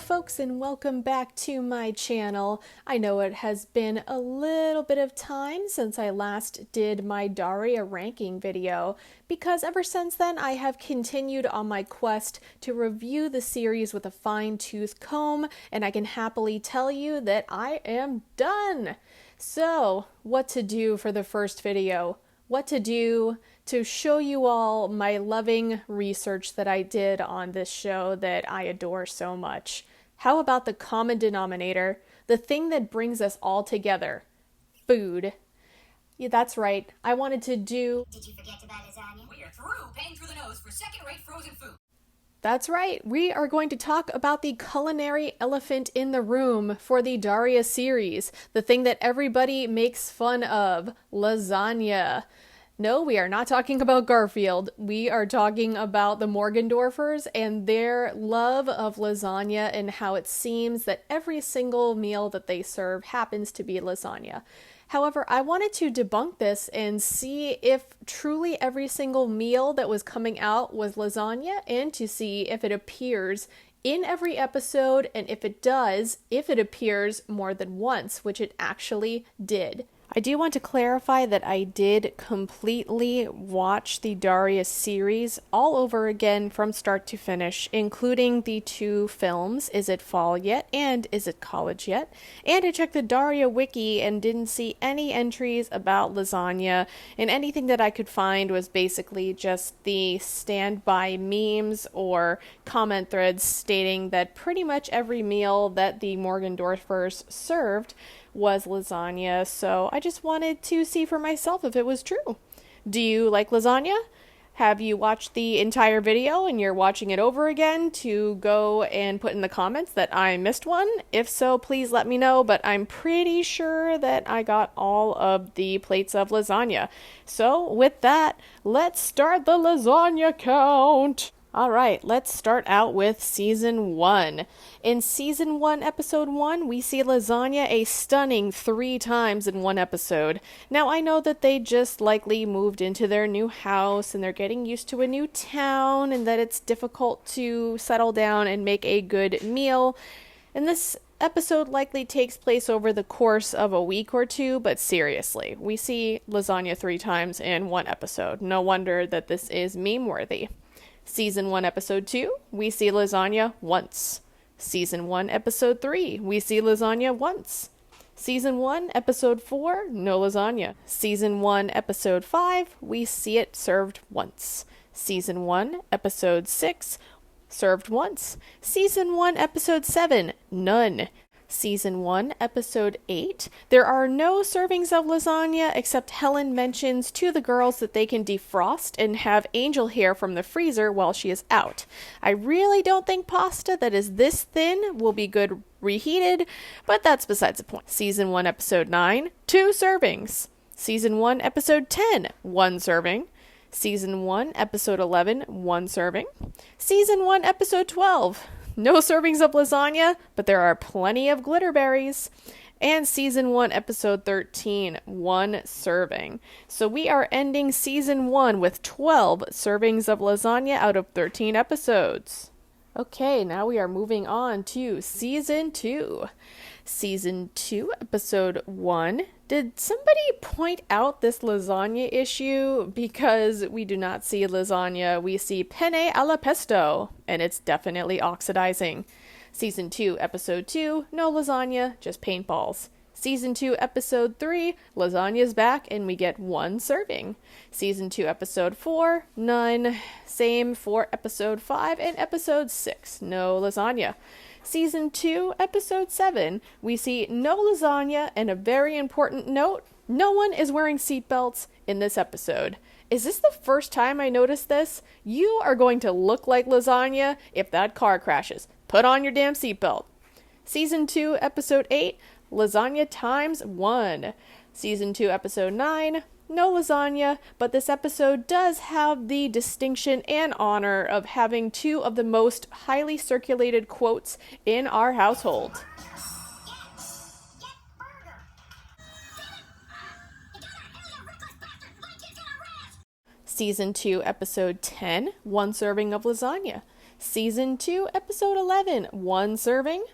folks, and welcome back to my channel. I know it has been a little bit of time since I last did my Daria ranking video, because ever since then I have continued on my quest to review the series with a fine-tooth comb, and I can happily tell you that I am done. So, what to do for the first video? What to do to show you all my loving research that I did on this show that I adore so much. How about the common denominator, the thing that brings us all together? Food. Yeah, that's right. I wanted to do... Did you forget about lasagna? We are through paying through the nose for second-rate frozen food. That's right. We are going to talk about the culinary elephant in the room for the Daria series, the thing that everybody makes fun of, lasagna. No, we are not talking about Garfield. We are talking about the Morgendorffers and their love of lasagna and how it seems that every single meal that they serve happens to be lasagna. However, I wanted to debunk this and see if truly every single meal that was coming out was lasagna, and to see if it appears in every episode, and if it does, if it appears more than once, which it actually did. I do want to clarify that I did completely watch the Daria series all over again from start to finish, including the two films, Is It Fall Yet? And Is It College Yet? And I checked the Daria wiki and didn't see any entries about lasagna, and anything that I could find was basically just the standby memes or comment threads stating that pretty much every meal that the Morgendorffers served was lasagna, so I just wanted to see for myself if it was true. Do you like lasagna? Have you watched the entire video and you're watching it over again to go and put in the comments that I missed one? If so, please let me know, but I'm pretty sure that I got all of the plates of lasagna. So with that, let's start the lasagna count! Alright, let's start out with Season 1. In Season 1, Episode 1, we see lasagna a stunning 3 times in one episode. Now, I know that they just likely moved into their new house and they're getting used to a new town and that it's difficult to settle down and make a good meal. And this episode likely takes place over the course of a week or two, but seriously, we see lasagna 3 times in one episode. No wonder that this is meme-worthy. Season 1, Episode 2, we see lasagna once. Season 1, Episode 3, we see lasagna once. Season 1, Episode 4, no lasagna. Season 1, Episode 5, we see it served once. Season 1, Episode 6, served once. Season 1, Episode 7, none. Season 1, Episode 8, there are no servings of lasagna, except Helen mentions to the girls that they can defrost and have angel hair from the freezer while she is out. I really don't think pasta that is this thin will be good reheated, but that's besides the point. Season 1, Episode 9, 2 servings. Season 1, Episode 10, 1 serving. Season 1, Episode 11, 1 serving. Season 1, Episode 12, no servings of lasagna, but there are plenty of glitterberries. And Season 1, Episode 13, 1 serving. So we are ending Season 1 with 12 servings of lasagna out of 13 episodes. Okay, now we are moving on to Season 2. Season 2, Episode 1. Did somebody point out this lasagna issue? Because we do not see lasagna, we see penne alla pesto, and it's definitely oxidizing. Season 2, Episode 2, no lasagna, just paintballs. Season 2, Episode 3, lasagna's back and we get 1 serving. Season 2, Episode 4, none. Same for Episode 5 and Episode 6, no lasagna. Season 2, Episode 7, we see no lasagna, and a very important note, no one is wearing seatbelts in this episode. Is this the first time I noticed this? You are going to look like lasagna if that car crashes. Put on your damn seatbelt. Season 2, Episode 8, lasagna times 1. Season 2, Episode 9, no lasagna, but this episode does have the distinction and honor of having 2 of the most highly circulated quotes in our household. Season 2, Episode 10, 1 serving of lasagna. Season 2, Episode 11, 1 serving.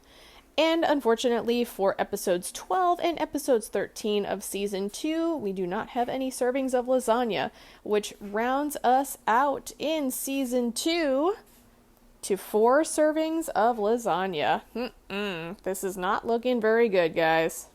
And unfortunately for episodes 12 and episodes 13 of season 2, we do not have any servings of lasagna, which rounds us out in season 2 to 4 servings of lasagna. This is not looking very good, guys.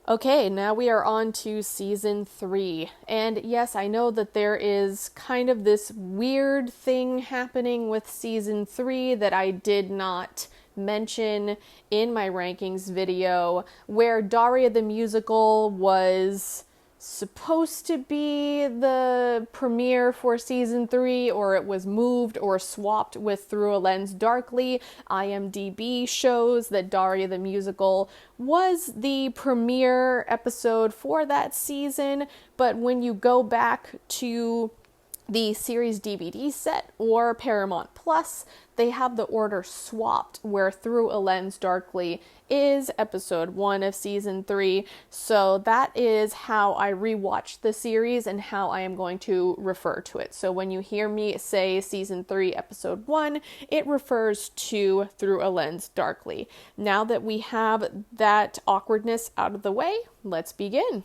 Okay, now we are on to season 3. And yes, I know that there is kind of this weird thing happening with season 3 that I did not mention in my rankings video, where Daria the musical was supposed to be the premiere for season 3, or it was moved or swapped with Through a Lens Darkly. IMDb shows that Daria the musical was the premiere episode for that season, but when you go back to the series DVD set or Paramount Plus, they have the order swapped, where Through a Lens Darkly is episode 1 of season 3. So that is how I rewatched the series and how I am going to refer to it. So when you hear me say season 3 episode 1, it refers to Through a Lens Darkly. Now that we have that awkwardness out of the way, let's begin.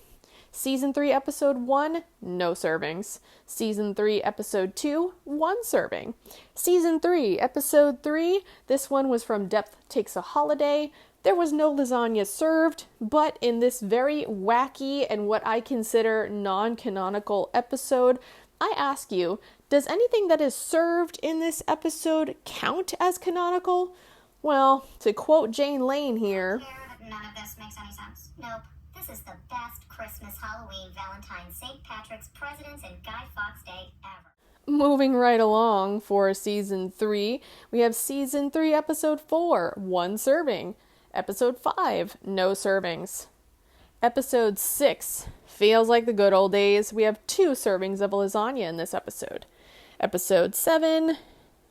Season 3, Episode 1, no servings. Season 3, Episode 2, 1 serving. Season 3, Episode 3, this one was from Depth Takes a Holiday. There was no lasagna served, but in this very wacky and what I consider non-canonical episode, I ask you, does anything that is served in this episode count as canonical? Well, to quote Jane Lane here, None of this makes any sense. Nope. This is the best Christmas, Halloween, Valentine's, St. Patrick's, President's, and Guy Fawkes Day ever. Moving right along for season 3, we have season 3, episode 4, 1 serving. Episode 5, no servings. Episode 6, feels like the good old days. We have 2 servings of lasagna in this episode. Episode 7,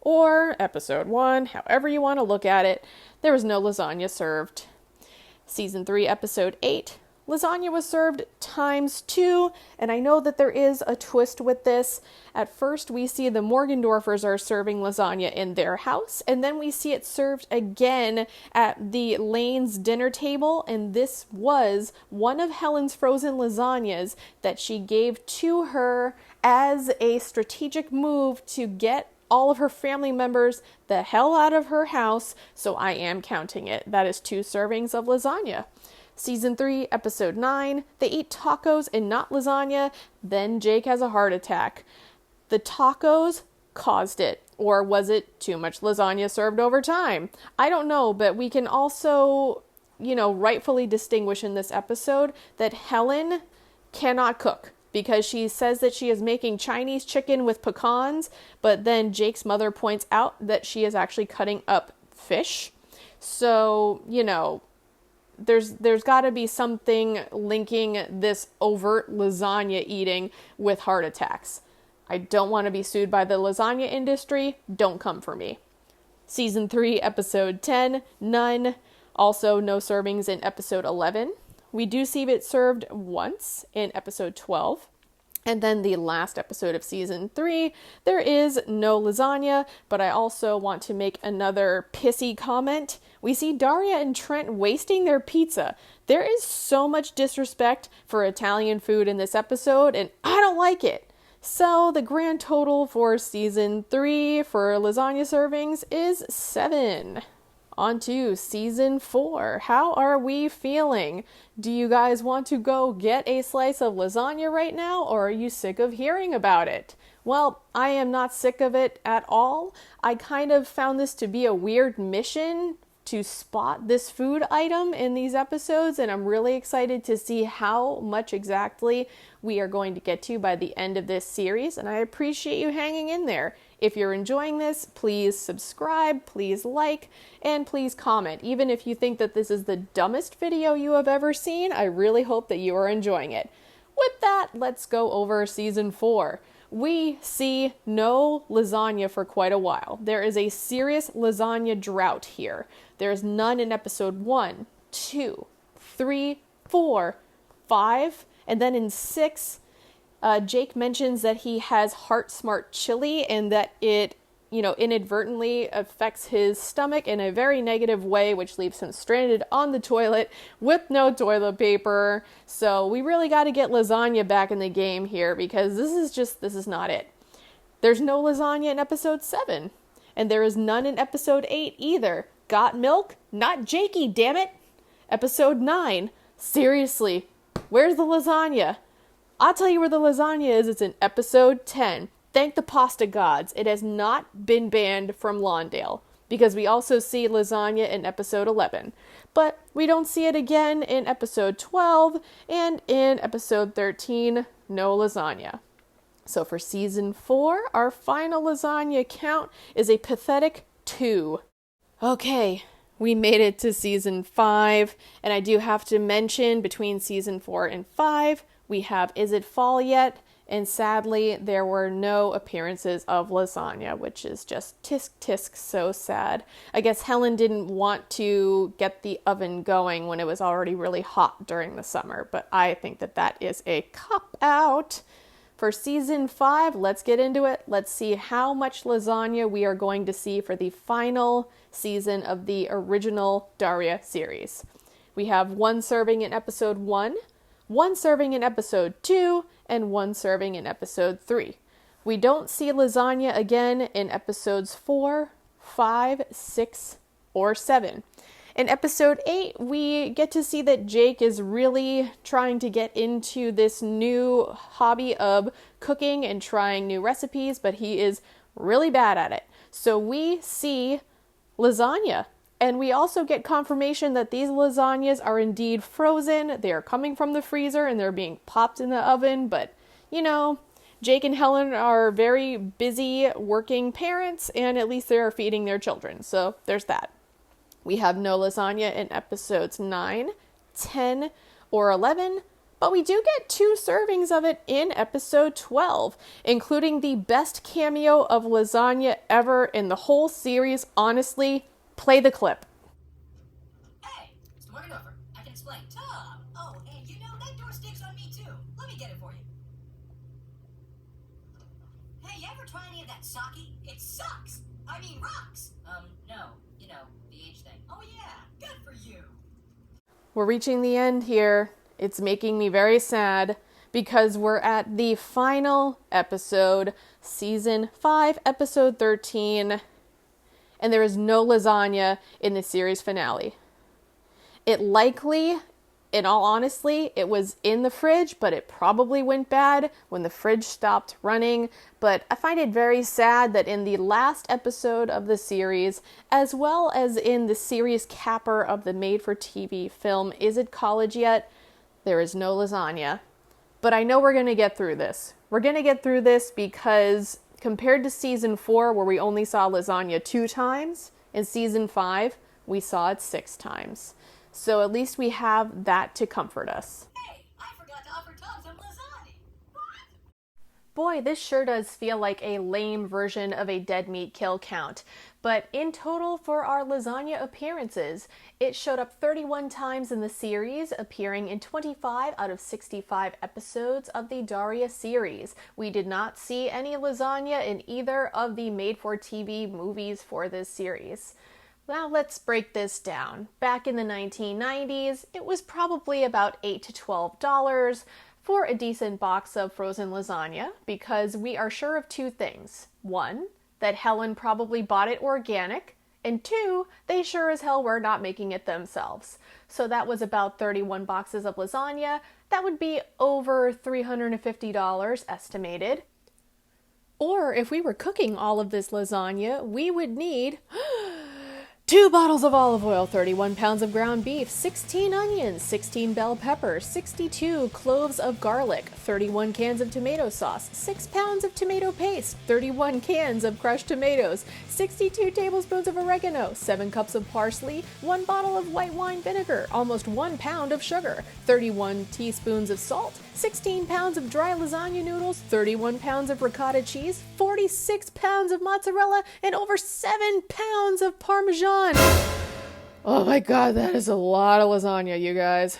or episode 1, however you want to look at it, there was no lasagna served. Season 3, episode 8, lasagna was served times 2, and I know that there is a twist with this. At first, we see the Morgendorffers are serving lasagna in their house, and then we see it served again at the Lane's dinner table, and this was one of Helen's frozen lasagnas that she gave to her as a strategic move to get all of her family members the hell out of her house, so I am counting it. That is 2 servings of lasagna. Season 3, episode 9, they eat tacos and not lasagna, then Jake has a heart attack. The tacos caused it, or was it too much lasagna served over time? I don't know, but we can also, rightfully distinguish in this episode that Helen cannot cook, because she says that she is making Chinese chicken with pecans, but then Jake's mother points out that she is actually cutting up fish. So, there's got to be something linking this overt lasagna eating with heart attacks. I don't want to be sued by the lasagna industry. Don't come for me. Season 3, episode 10, none. Also, no servings in episode 11. We do see it served once in episode 12. And then the last episode of season 3, there is no lasagna, but I also want to make another pissy comment. We see Daria and Trent wasting their pizza. There is so much disrespect for Italian food in this episode, and I don't like it. So the grand total for season 3 for lasagna servings is 7. On to season 4. How are we feeling? Do you guys want to go get a slice of lasagna right now, or are you sick of hearing about it? Well, I am not sick of it at all. I kind of found this to be a weird mission to spot this food item in these episodes, and I'm really excited to see how much exactly we are going to get to by the end of this series, and I appreciate you hanging in there. If you're enjoying this, please subscribe, please like, and please comment. Even if you think that this is the dumbest video you have ever seen, I really hope that you are enjoying it. With that, let's go over season 4. We see no lasagna for quite a while. There is a serious lasagna drought here. There's none in episode 1, 2, 3, 4, 5, and then in 6, Jake mentions that he has Heart Smart chili and that it inadvertently affects his stomach in a very negative way, which leaves him stranded on the toilet with no toilet paper. So we really got to get lasagna back in the game here, because this is not it. There's no lasagna in episode 7, and there is none in episode 8 either. Got milk? Not Jakey, damn it! Episode 9. Seriously, where's the lasagna? I'll tell you where the lasagna is. It's in episode 10. Thank the pasta gods. It has not been banned from Lawndale, because we also see lasagna in episode 11. But we don't see it again in episode 12, and in episode 13, no lasagna. So for season 4, our final lasagna count is a pathetic 2. Okay, we made it to season 5, and I do have to mention, between season 4 and 5, we have Is It Fall Yet? And sadly, there were no appearances of lasagna, which is just tisk tisk so sad. I guess Helen didn't want to get the oven going when it was already really hot during the summer, but I think that is a cop-out. For season 5, let's get into it. Let's see how much lasagna we are going to see for the final season of the original Daria series. We have 1 serving in episode 1, 1 serving in episode 2, and 1 serving in episode 3. We don't see lasagna again in episodes 4, 5, 6, or 7. In episode 8, we get to see that Jake is really trying to get into this new hobby of cooking and trying new recipes, but he is really bad at it. So we see lasagna. And we also get confirmation that these lasagnas are indeed frozen. They are coming from the freezer and they're being popped in the oven. But, Jake and Helen are very busy working parents, and at least they are feeding their children. So there's that. We have no lasagna in episodes 9, 10, or 11, but we do get 2 servings of it in episode 12, including the best cameo of lasagna ever in the whole series. Honestly, play the clip. Hey, it's Morgendorffer. I can explain. Tom! Oh, and that door sticks on me too. Let me get it for you. Hey, you ever try any of that sake? It sucks! I mean, rocks! No. The age thing. Oh yeah, good for you. We're reaching the end here. It's making me very sad, because we're at the final episode, season 5, episode 13, and there is no lasagna in the series finale. It likely, in all honesty, it was in the fridge, but it probably went bad when the fridge stopped running. But I find it very sad that in the last episode of the series, as well as in the series capper of the made-for-TV film Is It College Yet?, there is no lasagna. But I know we're going to get through this. We're going to get through this because compared to season 4, where we only saw lasagna 2 times, in season 5, we saw it 6 times. So at least we have that to comfort us. Hey, I forgot to offer Tom some lasagna. What? Boy, this sure does feel like a lame version of a dead meat kill count. But in total for our lasagna appearances, it showed up 31 times in the series, appearing in 25 out of 65 episodes of the Daria series. We did not see any lasagna in either of the made-for-TV movies for this series. Now let's break this down. Back in the 1990s, it was probably about $8 to $12 for a decent box of frozen lasagna, because we are sure of 2 things. 1, that Helen probably bought it organic, and 2, they sure as hell were not making it themselves. So that was about 31 boxes of lasagna. That would be over $350 estimated. Or if we were cooking all of this lasagna, we would need 2 bottles of olive oil, 31 pounds of ground beef, 16 onions, 16 bell peppers, 62 cloves of garlic, 31 cans of tomato sauce, 6 pounds of tomato paste, 31 cans of crushed tomatoes, 62 tablespoons of oregano, 7 cups of parsley, 1 bottle of white wine vinegar, almost 1 pound of sugar, 31 teaspoons of salt, 16 pounds of dry lasagna noodles, 31 pounds of ricotta cheese, 46 pounds of mozzarella, and over 7 pounds of Parmesan. Oh my god, that is a lot of lasagna, you guys.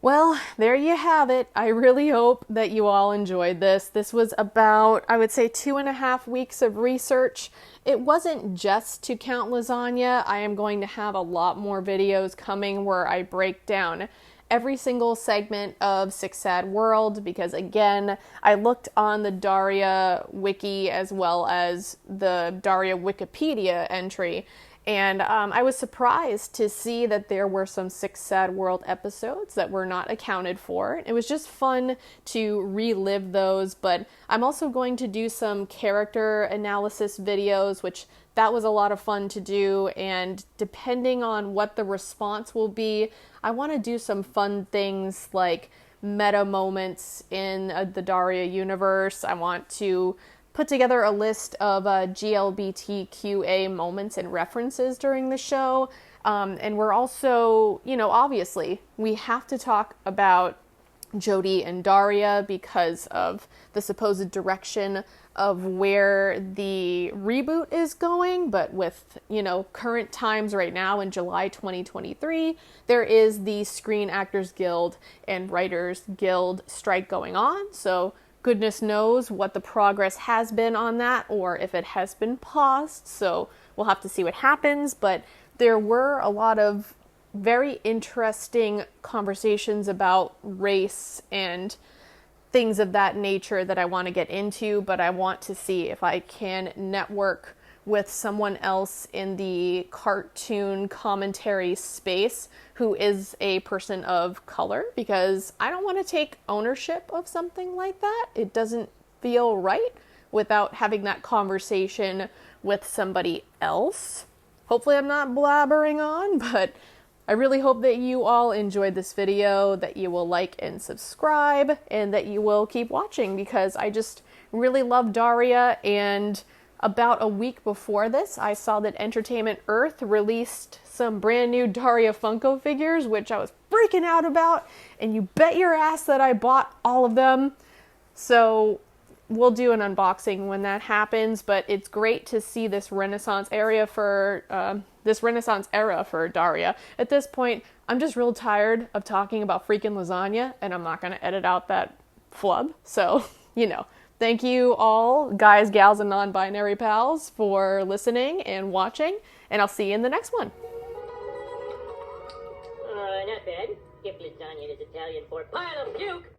Well, there you have it. I really hope that you all enjoyed this. This was about, I would say, 2.5 weeks of research. It wasn't just to count lasagna. I am going to have a lot more videos coming where I break down every single segment of Six Sad World because, again, I looked on the Daria wiki as well as the Daria Wikipedia entry, and I was surprised to see that there were some Six Sad World episodes that were not accounted for. It was just fun to relive those, but I'm also going to do some character analysis videos, which that was a lot of fun to do, and depending on what the response will be, I want to do some fun things like meta moments in the Daria universe. I want to put together a list of GLBTQA moments and references during the show. And we're also, obviously, we have to talk about Jody and Daria because of the supposed direction of where the reboot is going. But with, current times right now in July 2023, there is the Screen Actors Guild and Writers Guild strike going on. So goodness knows what the progress has been on that or if it has been paused. So we'll have to see what happens. But there were a lot of very interesting conversations about race and things of that nature that I want to get into, but I want to see if I can network with someone else in the cartoon commentary space who is a person of color, because I don't want to take ownership of something like that. It doesn't feel right without having that conversation with somebody else. Hopefully I'm not blabbering on, but I really hope that you all enjoyed this video, that you will like and subscribe, and that you will keep watching because I just really love Daria. And about a week before this, I saw that Entertainment Earth released some brand new Daria Funko figures, which I was freaking out about, and you bet your ass that I bought all of them. So we'll do an unboxing when that happens, but it's great to see this Renaissance era for Daria. At this point, I'm just real tired of talking about freaking lasagna, and I'm not going to edit out that flub. So, thank you all, guys, gals, and non-binary pals, for listening and watching, and I'll see you in the next one. Not bad. If lasagna is Italian for pile of puke.